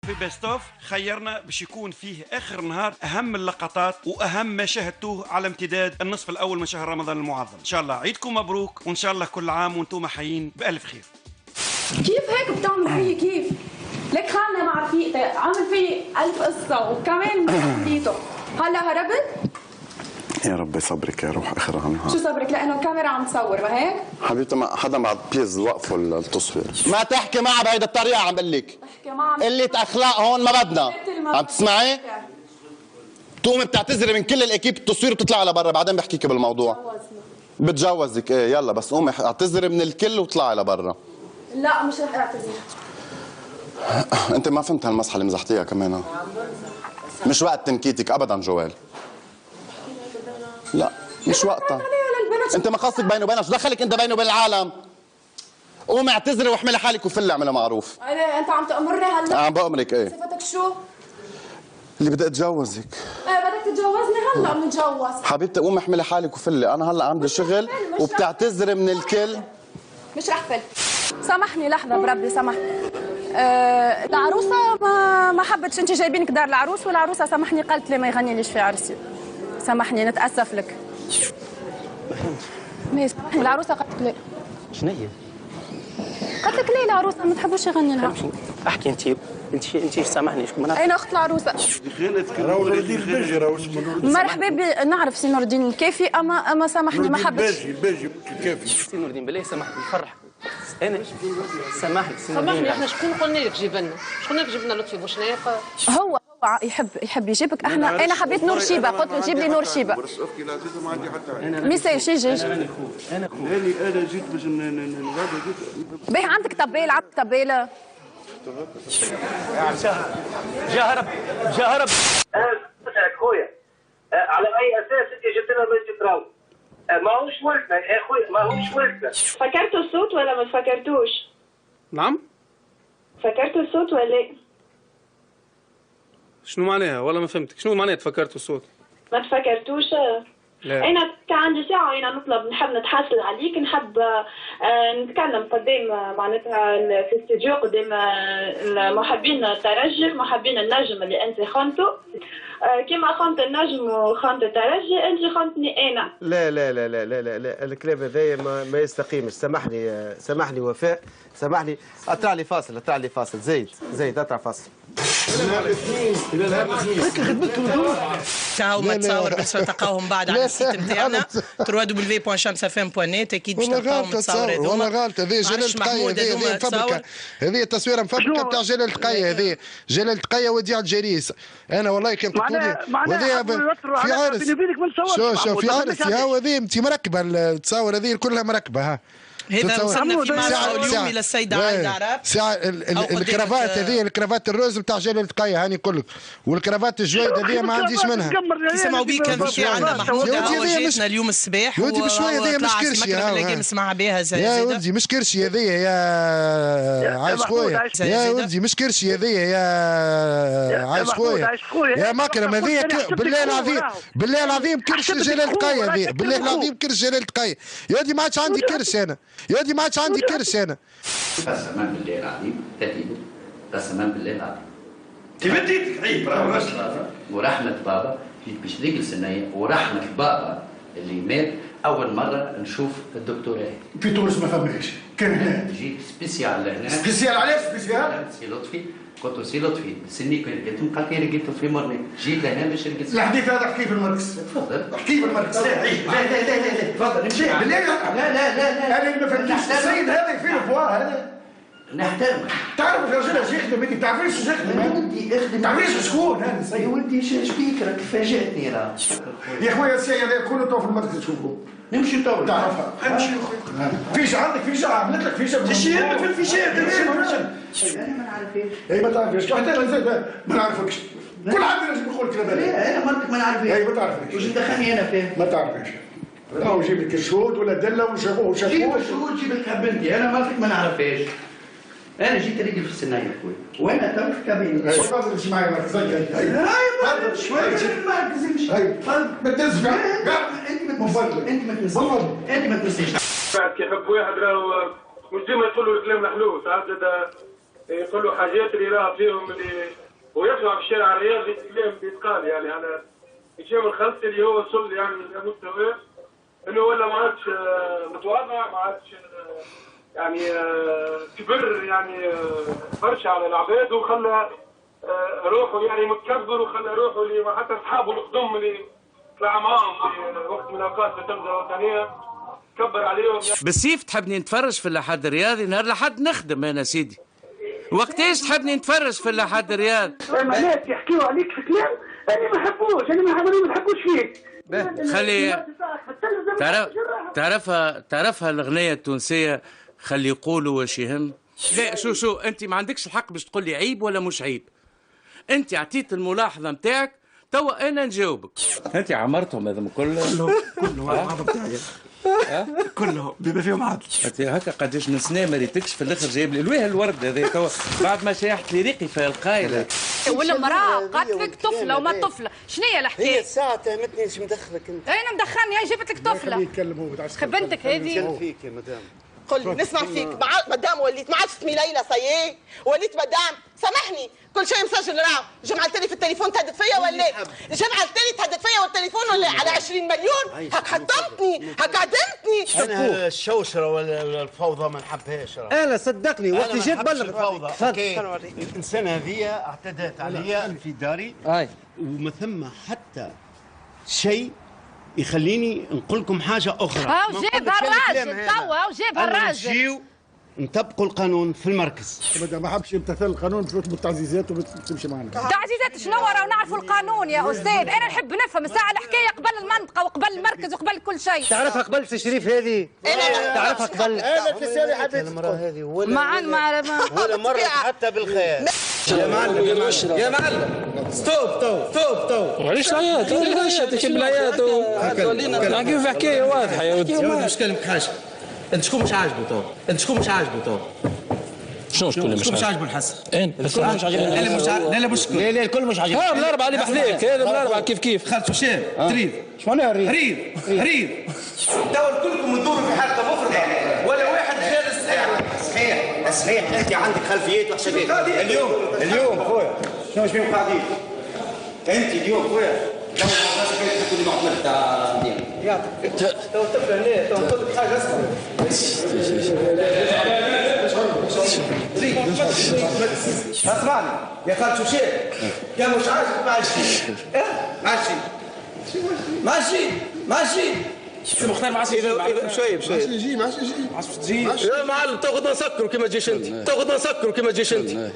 في بيست اوف خيرنا باش يكون فيه اخر نهار اهم اللقطات واهم ما شاهدتوه على امتداد النصف الاول من شهر رمضان المعظم. ان شاء الله عيدكم مبروك، وان شاء الله كل عام وانتم حيين بالف خير. كيف هيك بتعمل فيي كيف؟ لك خانة مع رفيقتي عمل فيي 1000 قصة وكمان مسؤوليته. هلا هربت؟ يا ربي صبرك يا روح اخر عنها. شو صبرك؟ لانه الكاميرا عم تصور ما هيك؟ حبيبتي ما حدا بعد بليز وقفوا التصوير. ما تحكي معها بهيدي الطريقة عم بقول لك. احكي معها قلة أخلاق هون ما بدنا. عم تسمعي؟ بتقومي بتعتذري من كل الأكيب التصوير وبتطلعي لبرا بعدين بحكيكي بالموضوع. بتجوزك ايه يلا بس قومي اعتذري من الكل وطلعي لبرا. لا مش رح اعتذر. انت ما فهمت هالمسحة اللي مزحتيها كمان. مش وقت تنكيتك ابدا جوال. لا مش وقتها. انت ما خاصك بيني وبينها، شو دخلك انت بيني وبين العالم؟ قومي اعتذري واحملي حالك وفلي اعملها معروف. انت عم تأمرني هلا؟ عم بأمرك ايه؟ صفتك شو؟ اللي بدي اتجوزك. ايه بدك تتجوزني هلا بنتجوز. حبيبتي قومي احملي حالك وفلي، انا هلا عندي شغل وبتعتذري من الكل. مش رح فل. سامحني لحظة بربي سامحني. العروسة ما حبتش، انت جايبينك دار العروس والعروسة سامحني قالت لي ما يغني ليش في عرسي. سامحني نتأسف لك. ماشي سامحني العروسة قالت لي. شنو هي؟ قالت لك ليه العروسة ما تحبش يغني لها؟ احكي انت سامحني شكون منها؟ اين اخت العروسة؟ مرحبا نعرف سي نور الدين الكافي اما سامحني ما حبتش. الباجي الكافي. سي نور الدين بالله سامحني نفرح. انا سامحني سي نور سامحني الدين. احنا شكون قلنا لك جيب لنا؟ شكون قلنا لك جيب لنا لطفي بوشناق؟ هو يحب يجيبك. انا حبيت نور شيبه، قلت له جيب لي نور شيبه. بس اختي لا زيد ما عندي حتى ميساج يجي انا جيت باش نغادر جيت. باهي عندك طبال، عندك طباله. جاهرب خويا على اي اساس انت جبت لنا بنت تراو؟ ماهوش ولدنا يا خويا، ماهوش ولدنا. فكرتوا الصوت ولا ما فكرتوش؟ نعم؟ فكرتوا الصوت ولا ايه؟ شنو معناها؟ والله ما فهمتك، شنو معناها تفكرتوا الصوت؟ ما تفكرتوش؟ لا. انا كان عندي ساعه وانا نطلب نحب نتحاسل عليك، نحب نتكلم قدام معناتها في الاستديو قدام محبين الترجي، محبين النجم اللي انت خنته. كما خنت النجم وخنت الترجي انت خنتني انا. لا لا لا لا لا لا, لا. الكلام هذايا ما يستقيمش. سامحني وفاء، سامحني. اطلع لي فاصل زيد اطلع فاصل. تاو ما تصور بس تلقاوهم بعد على السيت نتاعنا www.chamsfm.net اكيد باش تلقاوهم تصور هذوما. والله غلط هذه جلال تقية، هذه مفبركة، هذه تصويره مفبركة بتاع جلال تقية، هذه جلال تقية وديع الجريس. انا والله كان قلت لي وهذه في عرس. شوف في عرس يا هذه انت مركبة التصاور هذه كلها مركبة. ها هذا وصلنا في معرض اليوم الى السيده عايده عرب. ساعة الكرافات هذه الكرافات الروز نتاع جلال تقية هاني كلك، والكرافات الجويد هذه ما عنديش منها. يسمعوا بيك كان في عندنا محمود جيتنا اليوم الصباح. يا ودي بشوية هذه مش كرشي. نسمعها بها يا ولدي مش كرشي هذه يا عايش خويا. يا ولدي مش كرشي هذه يا عايش خويا. يا مكرم هذه بالله العظيم كرش جلال تقية هذه، بالله العظيم كرش جلال تقية. يا ودي ما عادش عندي كرش انا، يا ودي ما عادش عندي كرش انا. قسما بالله العظيم قسما بالله العظيم تبديتك عيب ورحمة بابا باش تجلس النية، ورحمة بابا اللي مات أول مرة نشوف الدكتوراه في تونس. ما فهمناش كان هنا جيت سبيسيال لهنا. سبيسيال علاش سبيسيال؟ سي لطفي قلت له سي لطفي سني كنت قلت قالت لي رقدت في مرني، جيت لهنا باش رقدت. الحديث هذا احكيه في المركز. تفضل احكيه في المركز. لا تفضل نمشي بالله. لا انا ما فهمتش السيد هذا يفيد فوار هذا. نحترمك. تعرف الراجل اش يخدم انت؟ تعرفيش اش يخدم؟ يا ودي اخدم. تعرفيش شكون هذا السيد؟ يا ودي اش بيك راك فاجأتني راه. يا خويا السيد هذا يكونوا تو في المركز تشوفوه. نمشي تو. تعرفها. نمشي يا خويا. فيشه عندك فيشه عملت لك فيشه. تشيل في الفيشات. انا ما نعرفهاش. اي ما تعرفيش. حتى انا زيد ما نعرفكش. كل حد لازم يقول كلام هذا. انا مرتك ما نعرفهاش. اي ما تعرفيش. واش دخلني انا فيه؟ ما تعرفيش. راهو جيب لك الشهود ولا دله وشافوه. جيب الشهود جيب لك بنتي، انا مرتك ما نعرفهاش. انا جيت رجل في السناية يا خويا، وانا تو في كابينة. تفضل امشي معايا مركز. تفضل شوية المركز امشي. ما تنزلش انت ما تنسيش. بعد كيحب واحد راهو مش ديما تقول له الكلام الحلو، ساعات زاد يقولوا حاجات اللي راها فيهم اللي ويسمع في الشارع الرياضي كلام بيتقال يعني انا هشام الخلصي اللي هو وصل يعني لمستوى انه ولا ما عادش متواضع، ما عادش يعني كبر يعني برشا على العباد، وخلى روحه يعني متكبر، وخلى روحه اللي حتى اصحابه القدم اللي طلع معاهم في وقت من الاوقات في التلفزه الوطنيه كبر عليهم. بالسيف تحبني نتفرج في اللحد الرياضي؟ نهار لحد نخدم انا سيدي. وقتاش تحبني نتفرج في اللحد الرياضي؟ اما ناس يحكيوا عليك في كلام انا ما حبوش، انا ما حبوش فيك. خلي تعرفها الاغنيه التونسيه خلي يقولوا واش يهم. لا شو انت ما عندكش الحق باش تقول لي عيب ولا مش عيب. انت عطيت الملاحظه نتاعك توا انا نجاوبك. انت عمرتهم هذم كلهم العظم بتاعي كلهم بما فيهم عادل. انت هكا قداش من سنه ما ريتكش في الاخر جايب لي الواه الورد هذا توا بعد ما شيحت لي ريقي في القايله. ولا مراه قاتلك طفله وما طفله، شنو هي الحكايه؟ هي الساعه تهمتني ايش مدخلك انت؟ انا مدخلني، هي جابت لك طفله. خبنتك هذه فيك يا مدام. قل لي نسمع فيك مدام وليت ما عادش اسمي ليلى صيي وليت مدام. سامحني كل شيء مسجل راه. جمعتني في التليفون تهدد فيا ولا جمعتني تهدد فيا والتليفون ولا على 20 مليون؟ هك حطمتني هك عدمتني. انا الشوشره ولا الفوضى ما نحبهاش. انا صدقني وقت جيت بلغ الفوضى. الانسانه هذه اعتدت عليا في داري وما ثم حتى شيء يخليني نقول لكم حاجه اخرى. هاو جابها الراجل توا، هاو جابها الراجل. نجيو نطبقوا القانون في المركز. ما حبش يمتثل القانون تفوت بالتعزيزات وتمشي معنا. تعزيزات شنو راهو نعرفوا القانون يا استاذ. انا نحب نفهم ساعه الحكايه قبل المنطقه وقبل المركز وقبل كل شيء. تعرفها قبل تشريف هذه؟ تعرفها قبل؟ انا تسالي حبيت المراه هذه ولا مرت حتى بالخيال. يا معلم يا معلم ستوب معليش العياط علاش تكب العياط كيف حكايه واضحه يا ودي. مش كلمك حاجه. انت شكون مش عاجبه تو؟ شنو شكون مش عاجبه الحسن؟ الكل مش عاجبني. لا مش كل. لا الكل مش عاجبني. ها بالاربعه اللي بحذاك هذا بالاربعه كيف خالد هشام تريد شمال هريد تو كلكم تدوروا في حلقه مفرغه ولا واحد جالس. صحيح انت عندك خلفيات وحشتات. اليوم خويا شنو واش فيهم قاعدين؟ انت اليوم خويا تو تقول لي معطل تاع مدينه يعطيك تو الطفل هنا تو نقول لك حاجه اسمعني يا خالد هشام يا مش عاجبك ماشي مختار مع سيدي بشوي يا معلم تاخذ نسكروا كما تجيش انت.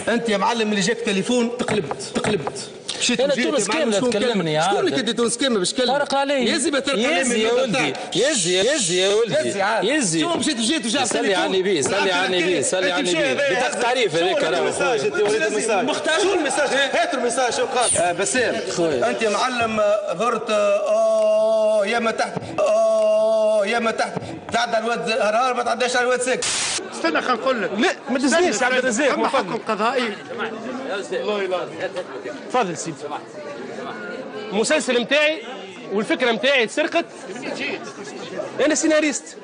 انت يا معلم اللي جاك تليفون تقلبت مشيت انا تونس كامله تكلمني يا شكون اللي كدي تونس كامله باش تكلم؟ طارق علي يزي بترق علي يا ولدي يزي شو مشيت وجيت وجاب صلي على النبي بطاقة تعريف هذيك المساج انت وريت المساج شو المساج؟ هات المساج شو قال؟ بسام انت يا معلم غرت يا ما تحت تعدى الواد هرار ما تعداش على الواد ساكت. استنى خلينا نقول لك. لا ما تزنيش على الرزاق. اما حكم قضائي. الله يلا تفضل سيدي. المسلسل نتاعي والفكره نتاعي تسرقت. انا سيناريست.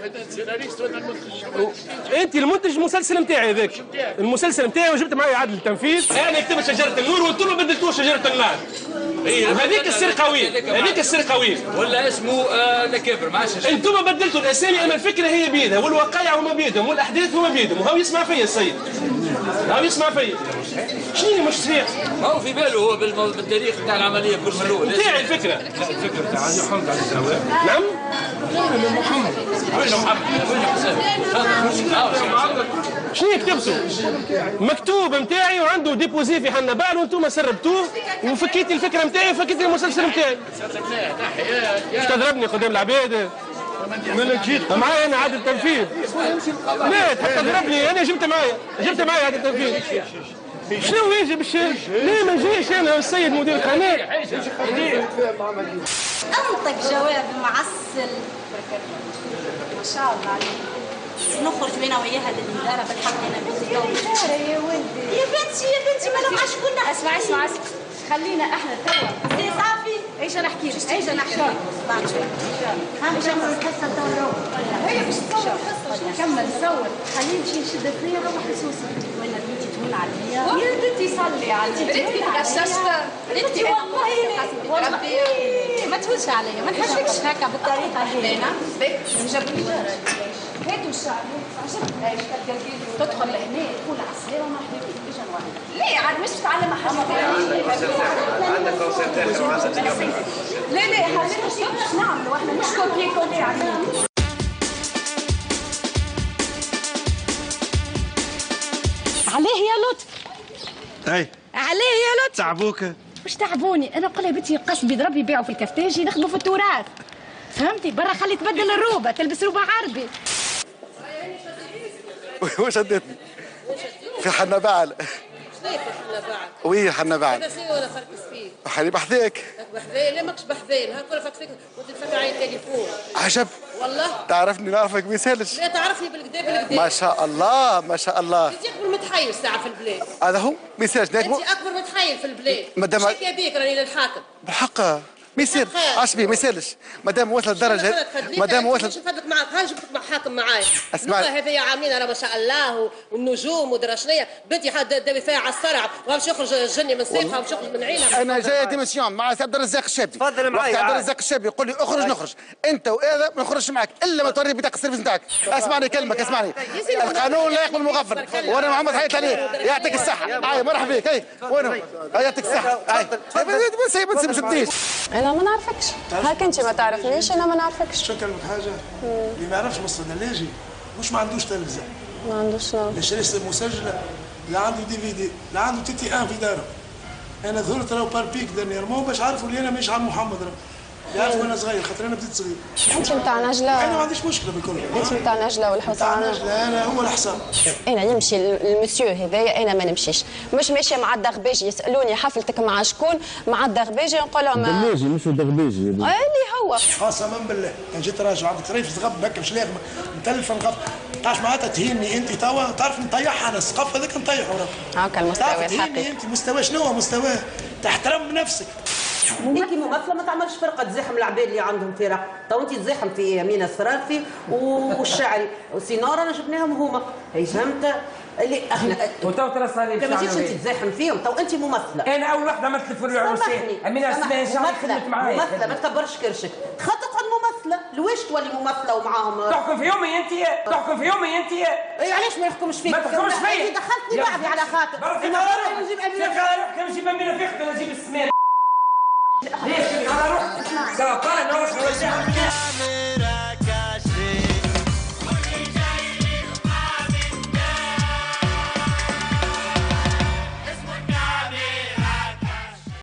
انت المنتج المسلسل نتاعي هذاك. المسلسل نتاعي وجبت معايا عدل التنفيذ. انا كتبت شجره النور وانتم ما بدلتوش شجره النار. هذيك السرقويه ولا اسمه لكبر ما عادش. انتم بدلتوا الاسامي اما الفكره هي بيدها والواقع هما بيدهم والاحداث هما بيدهم وهو يسمع فيا السيد. شنو مش صحيح؟ ما هو في باله هو بالتاريخ بتاع العمليه كل من الاول. نتاعي الفكره بتاع علي محمد علي الزواج. نعم؟ وين محمد؟ شنو كتبتوا؟ مكتوب نتاعي وعنده ديبوزي في حنا بال وانتم سربتوه وفكيتي الفكره نتاعي وفكيتي المسلسل نتاعي. مش تضربني قدام العباد. معايا انا عادل تنفيذ. لا تضربني انا جبت معايا عادل تنفيذ. شنو يجي بالشيء؟ ليه ما نجيش انا السيد مدير القناه؟ انطق جواب معسل ما شاء الله عليك. نخرج انا وياها للمدارة بالحق انا بنتي يا ولدي يا بنتي ما انا معاش كنا. اسمع خلينا احنا توا صافي ايش نحكي لك ايش نحكي لك بعد شوي كمل الحصه تو هي باش تصور الحصه كمل صور خليني نمشي نشد الثنيه نروح لسوسي وين بنتي تهون عليا يا بنتي صلي عليا ريتك غششت ريتك والله ما تهونش عليا ما نحبكش هكا بالطريقه هذه نجبرك هاتوا الشعر عجبني تدخل لهنا تقول على السلامه مرحبا بك اجا نوريك ليه عاد مش تتعلم حاجه عندك كونسرتات لا خلينا نشوف ايش نعملوا احنا مش كوبي علينا عليه يا لطف اي عليه يا لطف تعبوك مش تعبوني انا نقول يا بنتي قصدي ضرب يبيعوا في الكفتاجي نخدموا في التراث فهمتي برا خلي تبدل الروبه تلبس روبه عربي واش شدتني في حنا بعل شنو في حنا بعل؟ وي حنا بعل هذا شنو ولا فركس فيه؟ حالي بحذاك بحذاين لا ماكش بحذاين هاك ولا فركس فيك وانت تفكر على التليفون عجب والله تعرفني نعرفك ما يسالش لا تعرفني بالكدا بالكدا ما شاء الله ما شاء الله انت اكبر متحيل ساعه في البلاد هذا هو ما يسالش انت اكبر متحيل في البلاد مادام شكي بيك راني للحاكم بحقه ما يصير عشبي ما يسالش مادام وصل الدرجه مادام وصل باش نفدلك معاك ها جبت لك حاكم معايا اسمعي هذا عاملين انا ما شاء الله والنجوم ودرا شنيا بنتي داوي فيها على الصرع وباش يخرج الجني من سيفها وباش يخرج من عينها انا جاي ديميسيون مع عبد الرزاق الشابي تفضل معايا عبد الرزاق الشابي يقول لي اخرج نخرج انت وهذا ما نخرجش معك الا ما توري بطاقه السيرفيس نتاعك اسمعني كلمك اسمعني القانون لا يقبل المغفل وانا محمد حيات عليه يعطيك الصحه اي مرحبا بك اي وين يعطيك الصحه اي بس ما تشديش انا ما نعرفكش هاك انت ما تعرفنيش انا ما نعرفكش شو كلمة حاجة اللي ما يعرفش مصر دلاجي مش ما عندوش تلفزة ما عندوش لا شريت مسجلة لا عنده دي في دي لا عنده تي تي ان في داره انا ظهرت راهو باربيك دانييرمون باش عرفوا اللي انا مش عم محمد راهو يعرفوا انا صغير خاطر انا بديت صغير انت نتاع نجله انا ما عنديش مشكله بالكل انت نتاع نجله والحصانه نجله انا هو الحصان انا نمشي المسيو هذايا انا ما نمشيش مش ماشيه مع الدغباجي يسالوني حفلتك مع شكون مع الدغباجي نقول لهم دغباجي مش الدغباجي اللي هو قسما بالله كان جيت راجع عندك طريف تغب هكا مش لاغم متلفن غب تعرف معناتها تهيني انت توا تعرف نطيحها انا السقف هذاك نطيحه هاكا المستوى الحقيقي انت مستوى شنو هو مستواه تحترم نفسك انت ممثله ما تعملش فرقه تزاحم العباد اللي عندهم فرق تو انت تزاحم في يمين الصرافي والشاعري وسيناره انا جبناهم هما هي فهمت اللي احنا وتو ترى صار ما تجيش انت تزاحم فيهم تو انت ممثله انا اول وحده مثلت في العروسين امينه اسماء شعري خدمت معايا ممثله ما تكبرش كرشك خاطر تقعد ممثله لويش تولي ممثله ومعاهم تحكم في يومي انت تحكم في يومي انت اي علاش ما يحكمش فيك ما تحكمش فيا دخلتني بعدي على خاطر انا نجيب امينه كان نجيب امينه فيك ولا نجيب السمان ليش انا اروح سرطان نروح